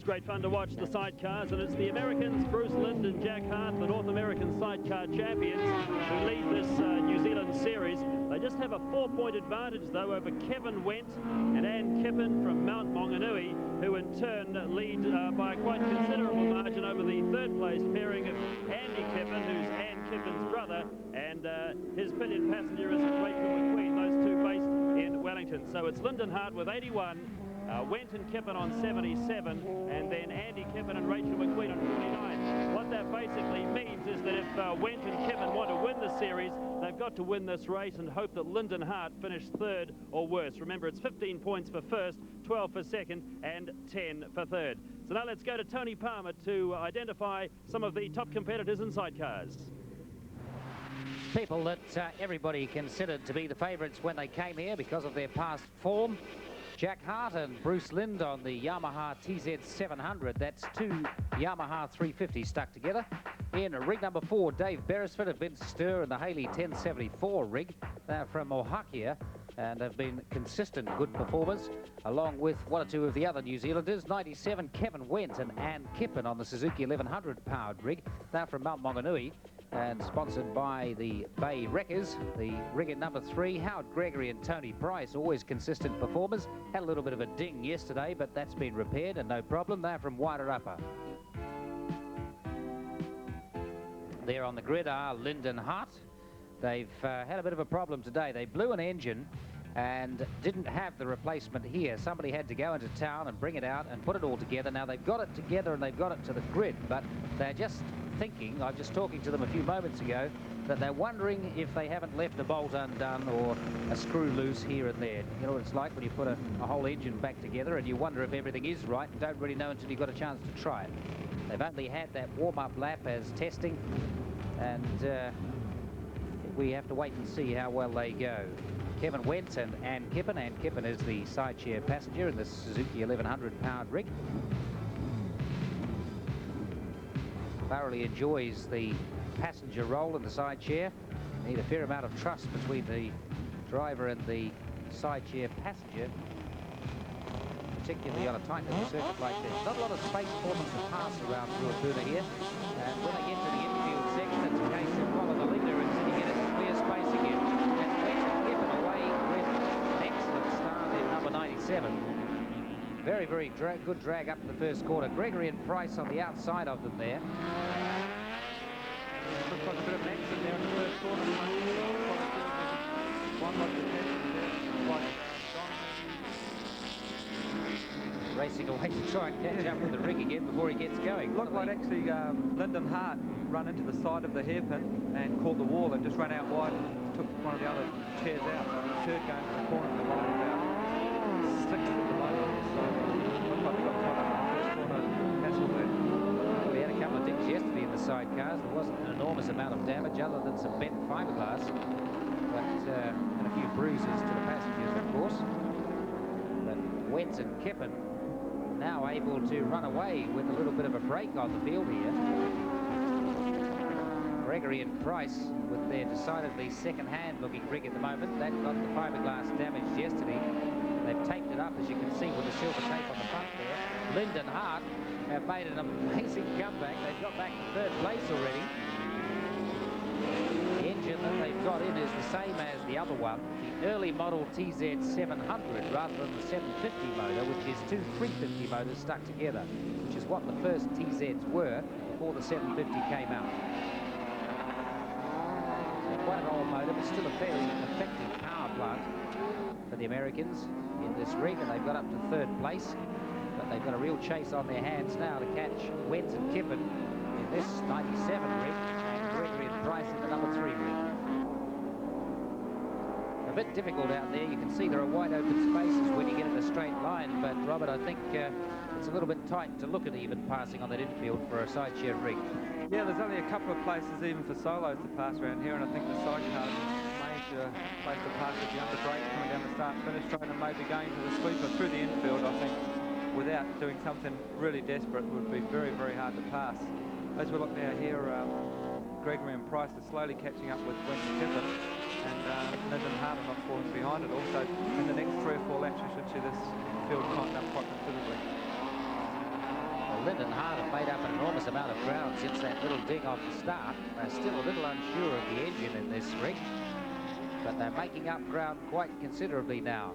great fun to watch the sidecars, and it's the Americans, Bruce Lind and Jack Hart, the North American sidecar champions, who lead this New Zealand series. They just have a 4-point advantage, though, over Kevin Wendt and Kippen from Mount Maunganui, who in turn lead by a quite considerable margin over the third-place pairing of Andy Kippen, who's Ann Kippen's brother, and his pillion passenger is Rachel McQueen, those two based in Wellington. So it's Lind and Hart with 81, Wendt and Kippen on 77, and then Andy Kippen and Rachel McQueen on 49. What that basically means is that if Wendt and Kippen want to win the series, they've got to win this race and hope that Lind and Hart finish third or worse. Remember, it's 15 points for first, 12 for second, and 10 for third. So now let's go to Tony Palmer to identify some of the top competitors in sidecars. People that everybody considered to be the favourites when they came here because of their past form. Jack Hart and Bruce Lind on the Yamaha TZ700. That's two Yamaha 350s stuck together. In rig number 4, Dave Beresford have been to stir in the Haley 1074 rig. They're from Ohakea and have been consistent good performers, along with one or two of the other New Zealanders. 97, Kevin Wendt and Ann Kippen on the Suzuki 1100 powered rig. They're from Mount Maunganui and sponsored by the Bay Wreckers. The rig at number 3, Howard Gregory and Tony Price, always consistent performers. Had a little bit of a ding yesterday, but that's been repaired and no problem. They're from Wairarapa. There on the grid are Lind and Hart. They've had a bit of a problem today. They blew an engine and didn't have the replacement here. Somebody had to go into town and bring it out and put it all together. Now they've got it together and they've got it to the grid, but they're just thinking, I was just talking to them a few moments ago, that they're wondering if they haven't left a bolt undone or a screw loose here and there. You know what it's like when you put a whole engine back together and you wonder if everything is right and don't really know until you've got a chance to try it. They've only had that warm-up lap as testing, and we have to wait and see how well they go. Kevin Wendt and Ann Kippen. Ann Kippen is the side chair passenger in the Suzuki 1100 powered rig. Thoroughly enjoys the passenger role in the side chair. Need a fair amount of trust between the driver and the side chair passenger, particularly on a tight little circuit like this. Not a lot of space for them to pass around Ruapuna here. And when they get to the infield section, it's a case of follow the leader and sitting in it clear space again. And Wendt and Kippen away with an excellent start in number 97. Very, very good drag up in the first quarter. Gregory and Price on the outside of them there. Looks like a bit of an action there in the first quarter. Racing away to try and catch up with the rig again before he gets going. Looked like actually Lind and Hart run into the side of the hairpin and caught the wall and just ran out wide and took one of the other chairs out. Third going to the corner of the line about 6 at the moment. So looked like they got caught up in the first corner castle there. We had a couple of things yesterday in the sidecars. There wasn't an enormous amount of damage other than some bent fiberglass, but and a few bruises to the passengers, of course. But Wendt and Kippen now able to run away with a little bit of a break on the field here. Gregory and Price with their decidedly second-hand looking rig at the moment. That got the fiberglass damaged yesterday. They've taped it up, as you can see, with the silver tape on the front there. Lind and Hart have made an amazing comeback. They've got back to third place already. The engine that they've got in is the same as the other one, the early model TZ700 rather than the 750 motor, which is two 350 motors stuck together, which is what the first TZs were before the 750 came out. Quite an old motor, but still a fairly effective power plant for the Americans in this rig, and they've got up to third place, but they've got a real chase on their hands now to catch Wendt and Kippen in this 97 rig, and Gregory and Price in the number 3 rig. A bit difficult out there. You can see there are wide open spaces when you get in a straight line, but Robert, I think it's a little bit tight to look at even passing on that infield for a side chair rig. Yeah, there's only a couple of places even for solos to pass around here, and I think the sidecar is a major place to pass with the underbrake coming down the start-finish train and maybe going to the sweeper through the infield. I think without doing something really desperate would be very, very hard to pass. As we look now here, Gregory and Price are slowly catching up with Wendt and Kippen, and Lind and Hart are not falling behind it. Also, in the next 3 or 4 laps, we should see this field tighten up quite considerably. Lyndon Hart have made up an enormous amount of ground since that little ding off the start. They're still a little unsure of the engine in this rig, but they're making up ground quite considerably now.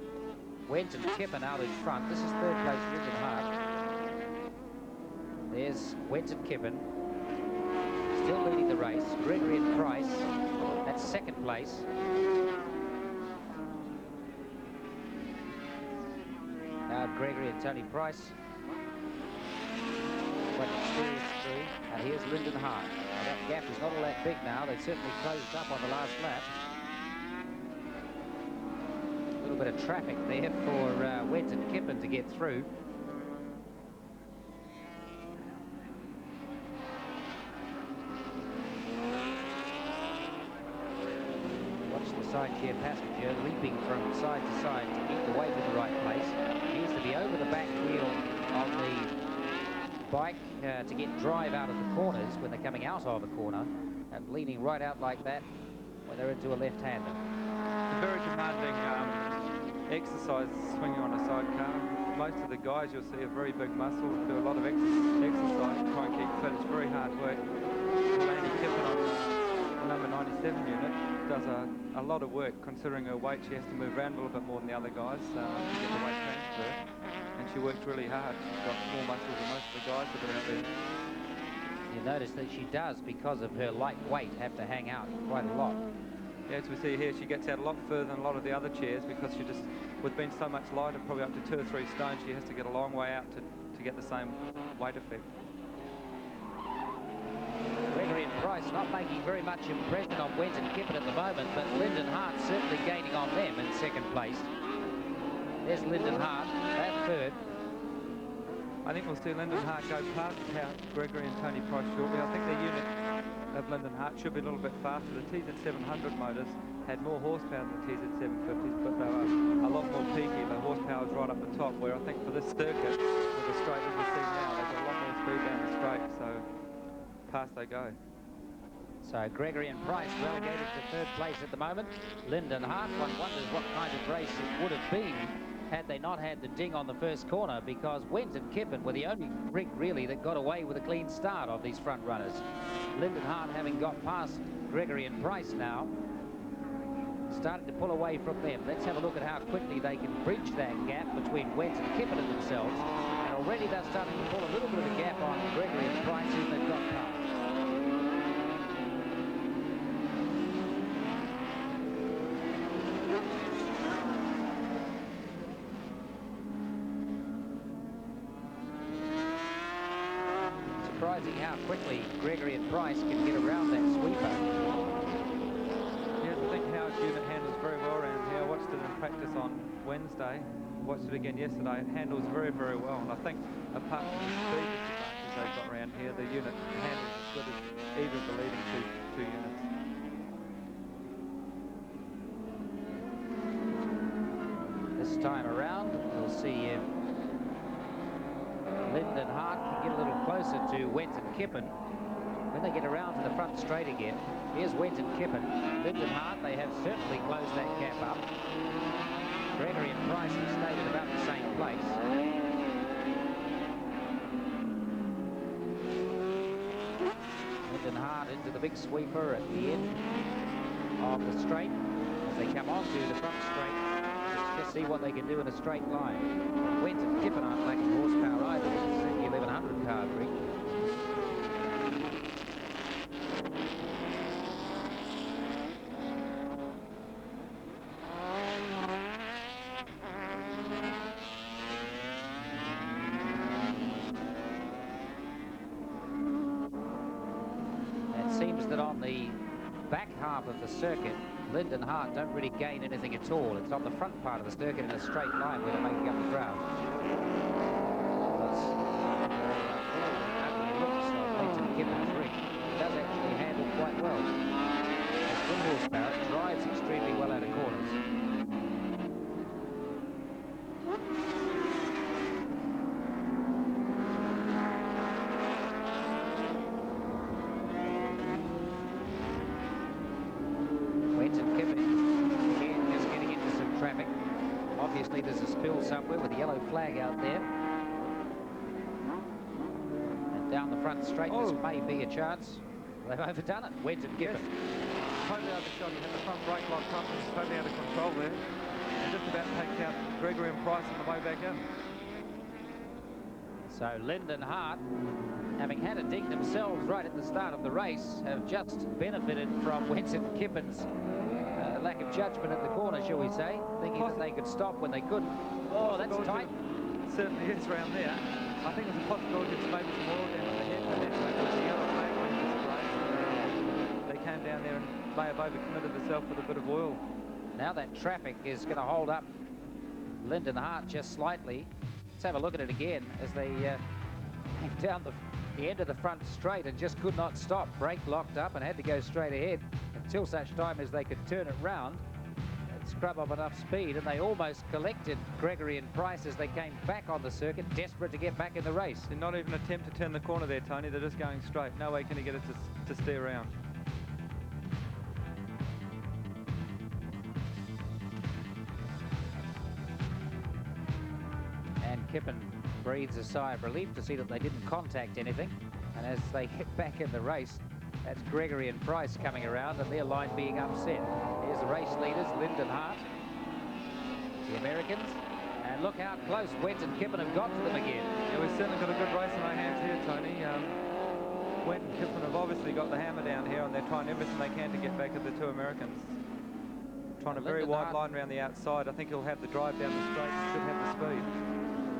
Wendt and Kippen out in front. This is third place Lyndon Hart. There's Wendt and Kippen, still leading the race. Gregory and Price, that's second place. Now Gregory and Tony Price. Through. And here's Lyndon Hart. Now that gap is not all that big now. They certainly closed up on the last lap. A little bit of traffic there for Wendt and Kippen to get through. Side chair passenger leaping from side to side to keep the weight in the right place. Needs to be over the back wheel of the bike to get drive out of the corners when they're coming out of a corner, and leaning right out like that when they're into a left-hander. It's a very demanding exercise swinging on a sidecar. Most of the guys you'll see are very big muscles, do a lot of exercise to try and keep fit. It's very hard work. Laney Kippen on the number 97 unit does a lot of work, considering her weight. She has to move around a little bit more than the other guys to get the weight transfer, and she works really hard. She's got more muscles than most of the guys that are out there. You notice that she does, because of her light weight, have to hang out quite a lot. Yeah, as we see here, she gets out a lot further than a lot of the other chairs, because she just, with being so much lighter, probably up to 2 or 3 stones, she has to get a long way out to get the same weight effect. Gregory and Price not making very much impression on Wendt and Kippen at the moment, but Lyndon Hart certainly gaining on them in second place. There's Lyndon Hart, that third. I think we'll see Lyndon Hart go past Gregory and Tony Price shortly. I think the unit of Lyndon Hart should be a little bit faster. The TZ700 motors had more horsepower than the TZ750s, but they were a lot more peaky. The horsepower was right up the top, where I think for this circuit, with the straight as we see now, they've got a lot more speed down the straight, so past they go. So Gregory and Price relegated to third place at the moment. Lyndon Hart, one wonders what kind of race it would have been had they not had the ding on the first corner, because Wendt and Kippen were the only rig really that got away with a clean start of these front runners. Lyndon Hart, having got past Gregory and Price now, started to pull away from them. Let's have a look at how quickly they can bridge that gap between Wendt and Kippen and themselves. And already they're starting to pull a little bit of a gap on Gregory and Price, who they've got past. Surprising how quickly Gregory and Price can get around that sweeper. Yes, I think Howard's unit handles very well around here. I watched it in practice on Wednesday. Watched it again yesterday. It handles very, very well. And I think apart from the speed advantages they've got around here, the unit handles as good as either of the leading two units. This time around, we'll see if Lyndon Hart can get a little closer to Wendt and Kippen. When they get around to the front straight again, here's Wendt and Kippen. Lyndon Hart, they have certainly closed that gap up. Gregory and Price have stayed at about the same place. Lyndon Hart into the big sweeper at the end of the straight. As they come onto the front straight, let's see what they can do in a straight line. Wendt and Kippen aren't lacking horsepower either. It's the 1100 car rig. It seems that on the back half of the circuit, Lyndon Hart don't really gain anything at all. It's on the front part of the circuit in a straight line where they're making up the ground. Kippen's rig does actually handle quite well. It's good horsepower, it drives extremely well out of corners. Wendt and Kippen again just getting into some traffic. Obviously there's a spill somewhere with a yellow flag out there. front straight. This may be a chance. They've overdone it. Wendt and Kippen. Yes. Totally overshot. He had the front brake locked up and was totally out of control there. And just about takes out Gregory and Price on the way back in. So Lyndon Hart, having had a dig themselves right at the start of the race, have just benefited from Wendt and Kippen's lack of judgment at the corner, shall we say, thinking that they could stop when they couldn't. Oh, that's tight. It certainly is around there. I think there's a possibility it's maybe some oil down on the head, but there was a yellow flag when this race. They came down there and may have overcommitted themselves with a bit of oil. Now that traffic is going to hold up Lyndon Hart just slightly. Let's have a look at it again as they came down the end of the front straight and just could not stop. Brake locked up and had to go straight ahead until such time as they could turn it round and scrub up enough speed, and they almost collected Gregory and Price as they came back on the circuit, desperate to get back in the race. Did not even attempt to turn the corner there, Tony. They're just going straight. No way can he get it to steer around. And Kippen breathes a sigh of relief to see that they didn't contact anything. And as they get back in the race, that's Gregory and Price coming around and their line being upset. Here's the race leaders, Lyndon Hart, the Americans. And look how close Wendt and Kippen have got to them again. Yeah, we've certainly got a good race in our hands here, Tony. Wendt and Kippen have obviously got the hammer down here, and they're trying everything they can to get back at the two Americans. Trying a very wide line around the outside. I think he'll have the drive down the straight and should have the speed.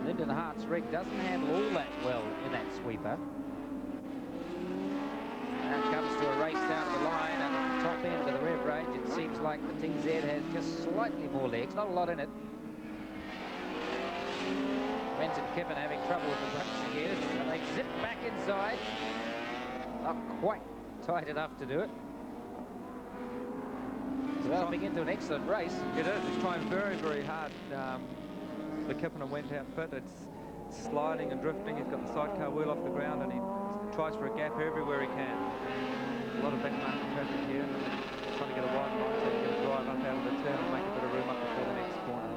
Lyndon Hart's rig doesn't handle all that well in that sweeper. And it comes to a race down the line, and at the top end of the rev range, it seems like the TZ has just slightly more legs, not a lot in it. Wendt and Kippen having trouble with the brakes again, and they zip back inside. Not quite tight enough to do it. Developing into an excellent race. It is. It's trying very, very hard. The Kippen and Wendt outfit. It's sliding and drifting. He's got the sidecar wheel off the ground, and he tries for a gap everywhere he can. A lot of backmarket traffic here. Trying to get a wide line so he can drive up out of the turn and make a bit of room up before the next corner.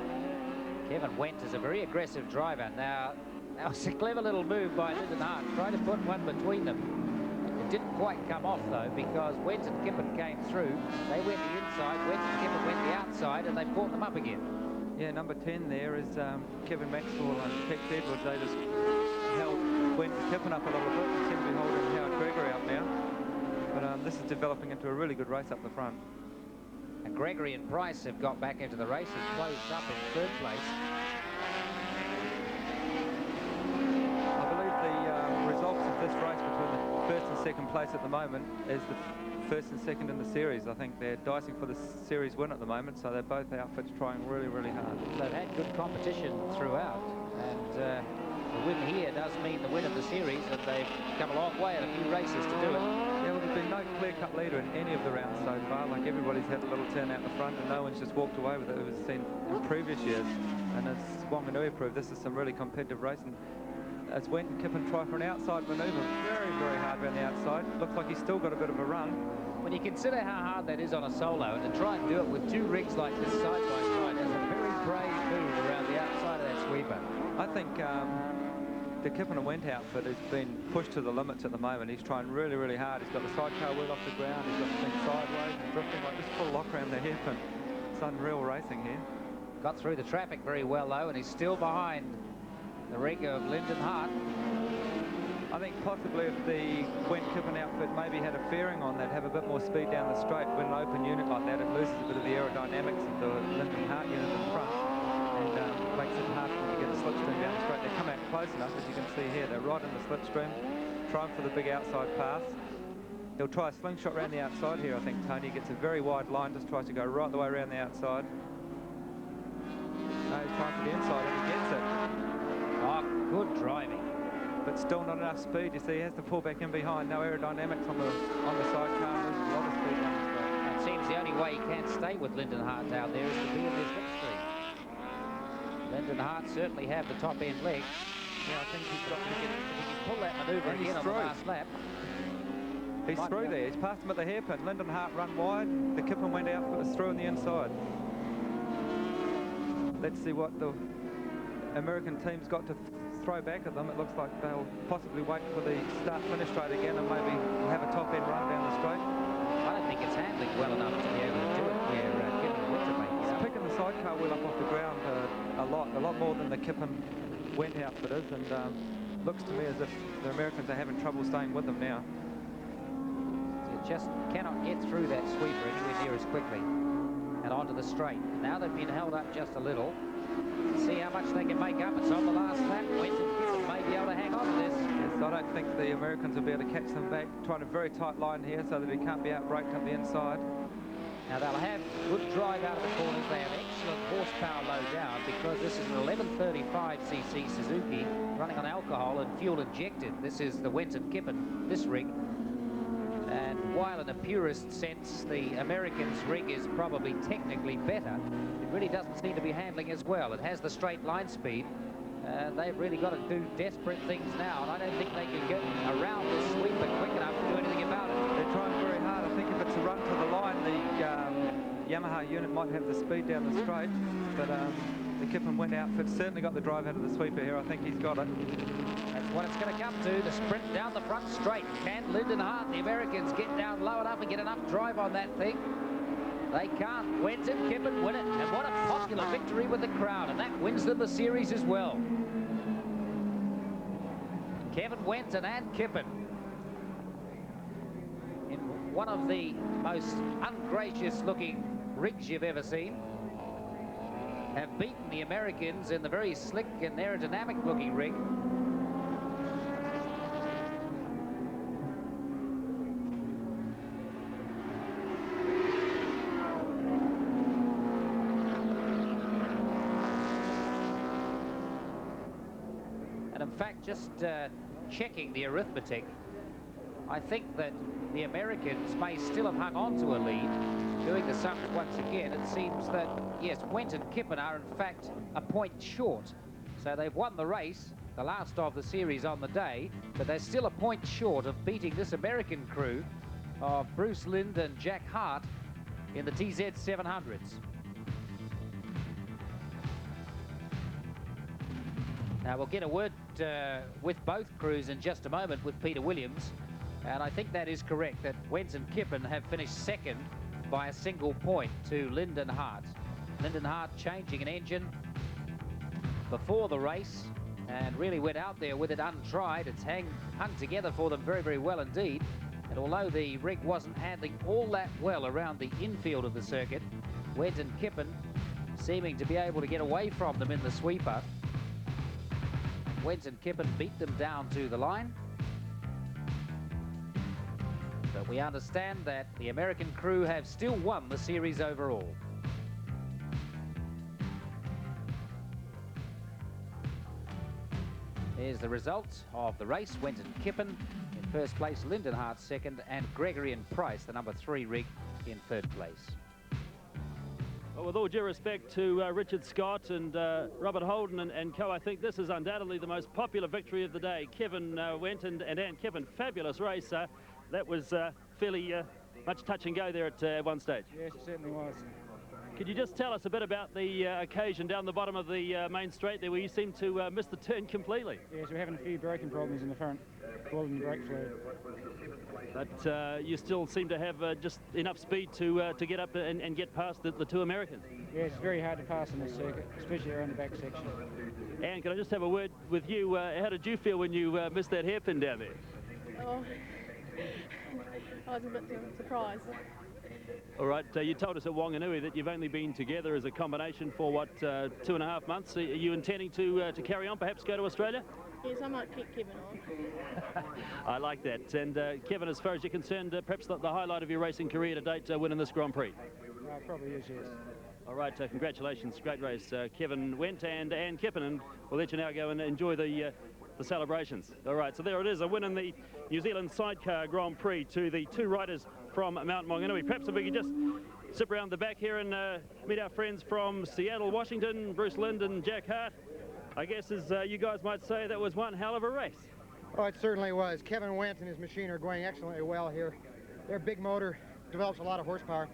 Kevin Wendt is a very aggressive driver. Now it's a clever little move by Lyndon Hart. Tried to put one between them. It didn't quite come off, though, because Wendt and Kippen came through. They went the inside, Wendt and Kippen went the outside, and they brought them up again. Yeah, number 10 there is Kevin Maxwell and Tex Edwards. They just held Wendt and Kippen up a little bit. They seem to be holding Howard Gregory up now. But this is developing into a really good race up the front. And Gregory and Price have got back into the race and closed up in third place. I believe the results of this race between the first and second place at the moment is the first and second in the series. I think they're dicing for the series win at the moment, so they're both outfits trying really, really hard. They've had good competition throughout, and the win here does mean the win of the series, and they've come a long way in a few races to do it. Yeah, well, there's been no clear-cut leader in any of the rounds so far. Like, everybody's had a little turn out the front, and no one's just walked away with it. It was seen in previous years, and as Wanganui proved, this is some really competitive racing. As Wendt and Kippen try for an outside manoeuvre, very, very hard around the outside. Looks like he's still got a bit of a run. When you consider how hard that is on a solo, and to try and do it with two rigs like this side by side, is a very brave move around the outside of that sweeper. I think the Kippen and Wendt outfit has been pushed to the limits at the moment. He's trying really, really hard. He's got the sidecar wheel off the ground. He's got the thing sideways and drifting like this full lock around the hairpin. It's unreal racing here. Got through the traffic very well, though, and he's still behind the rig of Lyndon Hart. I think possibly if the Wendt Kippen outfit maybe had a fairing on that, have a bit more speed down the straight. With an open unit like that, it loses a bit of the aerodynamics of the Lyndon Hart unit in front, and makes it hard to get the slipstream down the straight. They come out close enough, as you can see here. They're right in the slipstream, trying for the big outside pass. He'll try a slingshot around the outside here, I think, Tony. He gets a very wide line, just tries to go right the way around the outside. No, he's trying for the inside, and he gets it. Oh, good driving. But still not enough speed. You see, he has to pull back in behind. No aerodynamics on the sidecar. There's a lot of speed down the straight. It seems the only way he can stay with Lyndon Hart down there is to be in this slipstream. Lyndon Hart certainly have the top end leg. Yeah, I think he's got to get. If he can pull that manoeuvre And again on the last lap. He's through there. He's passed him at the hairpin. Lyndon Hart run wide. The Kippen went out, but it's through on the inside. Let's see what the American team's got to throw back at them. It looks like they'll possibly wait for the start-finish straight again and maybe have a top-end run down the straight. I don't think it's handling well enough to be able to do it where Kippen and Wendt are making It's up. picking the sidecar wheel up off the ground a lot more than the Kippen Wendt outfit is, and looks to me as if the Americans are having trouble staying with them now. It just cannot get through that sweeper anywhere near as quickly. And onto the straight. Now they've been held up just a little. See how much they can make up. It's on the last lap. Wendt and Kippen may be able to hang on to this. Yes, I don't think the Americans will be able to catch them back. Trying a very tight line here so that he can't be outbraked up the inside. Now they'll have good drive out of the corners. They have excellent horsepower low down because this is an 1135cc Suzuki running on alcohol and fuel injected. This is the Wendt and Kippen, this rig. And while in a purist sense the Americans' rig is probably technically better, it really doesn't seem to be handling as well. It has the straight line speed. They've really got to do desperate things now, and I don't think they can get around this sweeper quick enough to do anything about it. They're trying very hard. I think if it's a run to the line, the Yamaha unit might have the speed down the straight, but the Kippen Wendt outfit certainly got the drive out of the sweeper here. I think he's got it. That's what it's going to come to, the sprint down the front straight. Can Lyndon Hart, the Americans, get down low enough and get enough drive on that thing? They can't. Wendt and Kippen win it, and what a popular victory with the crowd, and that wins them the series as well. Kevin Wendt and Ann Kippen, in one of the most ungracious looking rigs you've ever seen, have beaten the Americans in the very slick and aerodynamic looking rig. In fact, just checking the arithmetic, I think that the Americans may still have hung on to a lead. Doing the sums once again, it seems that, yes, Wendt and Kippen are in fact a point short. So they've won the race, the last of the series on the day, but they're still a point short of beating this American crew of Bruce Lind and Jack Hart in the TZ 700s. Now, we'll get a word with both crews in just a moment with Peter Williams, and I think that is correct, that Wendt and Kippen have finished second by a single point to Lyndon Hart. Lyndon Hart changing an engine before the race and really went out there with it untried. It's hung together for them very, very well indeed. And although the rig wasn't handling all that well around the infield of the circuit, Wendt and Kippen seeming to be able to get away from them in the sweeper. Wendt and Kippen beat them down to the line. But we understand that the American crew have still won the series overall. Here's the result of the race. Wendt and Kippen in first place, Lyndon Hart second, and Gregory and Price, the number 3 rig, in third place. Well, with all due respect to Richard Scott and Robert Holden and co, I think this is undoubtedly the most popular victory of the day. Kevin Wendt and Ann Kippen, fabulous race. That was fairly much touch and go there at one stage. Yes, it certainly was. Could you just tell us a bit about the occasion down the bottom of the main straight there, where you seem to miss the turn completely? Yes, we're having a few braking problems in the front, causing the brake fluid. But you still seem to have just enough speed to get up and get past the two Americans. Yes, it's very hard to pass in this circuit, especially around the back section. Anne, can I just have a word with you? How did you feel when you missed that hairpin down there? Oh, I was a bit surprised. All right, you told us at Wanganui that you've only been together as a combination for, what, 2.5 months. Are you intending to carry on, perhaps go to Australia? Yes, I might keep Kevin on. I like that. And Kevin, as far as you're concerned, perhaps the highlight of your racing career to date, winning this Grand Prix? Probably is, yes. All right, congratulations. Great race. Kevin Wendt and Ann Kippen, and we'll let you now go and enjoy the celebrations. All right, so there it is, a win in the New Zealand Sidecar Grand Prix to the two riders from Mount Maunganui. Perhaps if we could just zip around the back here and meet our friends from Seattle, Washington, Bruce Lind and Jack Hart. I guess, as you guys might say, that was one hell of a race. Oh, it certainly was. Kevin Wendt and his machine are going excellently well here. Their big motor develops a lot of horsepower,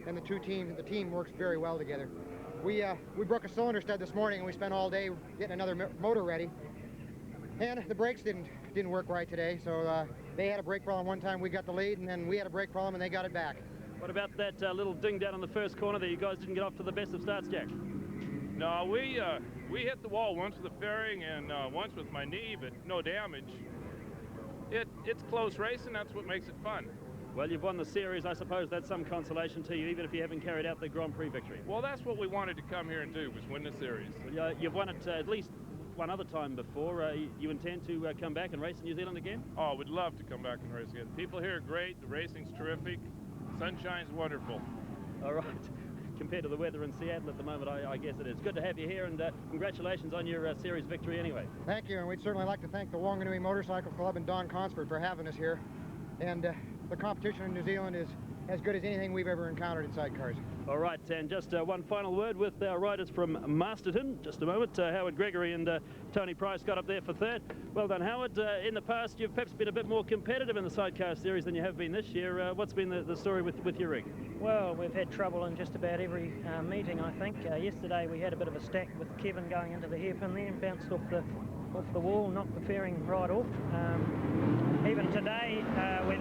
and the team works very well together. We broke a cylinder stud this morning, and we spent all day getting another motor ready. And the brakes didn't work right today, so they had a brake problem one time, we got the lead, and then we had a brake problem and they got it back. What about that little ding down in the first corner there? You guys didn't get off to the best of starts, Jack? No, we hit the wall once with the fairing and once with my knee, but no damage. It's close racing, that's what makes it fun. Well, you've won the series. I suppose that's some consolation to you, even if you haven't carried out the Grand Prix victory. Well, that's what we wanted to come here and do, was win the series. Well, you've won it at least one other time before. You intend to come back and race in New Zealand again? Oh, we'd love to come back and race again. People here are great. The racing's terrific. Sunshine's wonderful. All right. Compared to the weather in Seattle at the moment, I guess it is. Good to have you here, and congratulations on your series victory anyway. Thank you, and we'd certainly like to thank the Wanganui Motorcycle Club and Don Consford for having us here. And the competition in New Zealand is as good as anything we've ever encountered in sidecars. All right, and just one final word with our riders from Masterton. Just a moment, Howard Gregory and Tony Price got up there for third. Well done, Howard. In the past, you've perhaps been a bit more competitive in the sidecar series than you have been this year. What's been the story with your rig? Well, we've had trouble in just about every meeting, I think. Yesterday we had a bit of a stack with Kevin going into the hairpin there and bounced off the wall, knocked the fairing right off. Even today, we're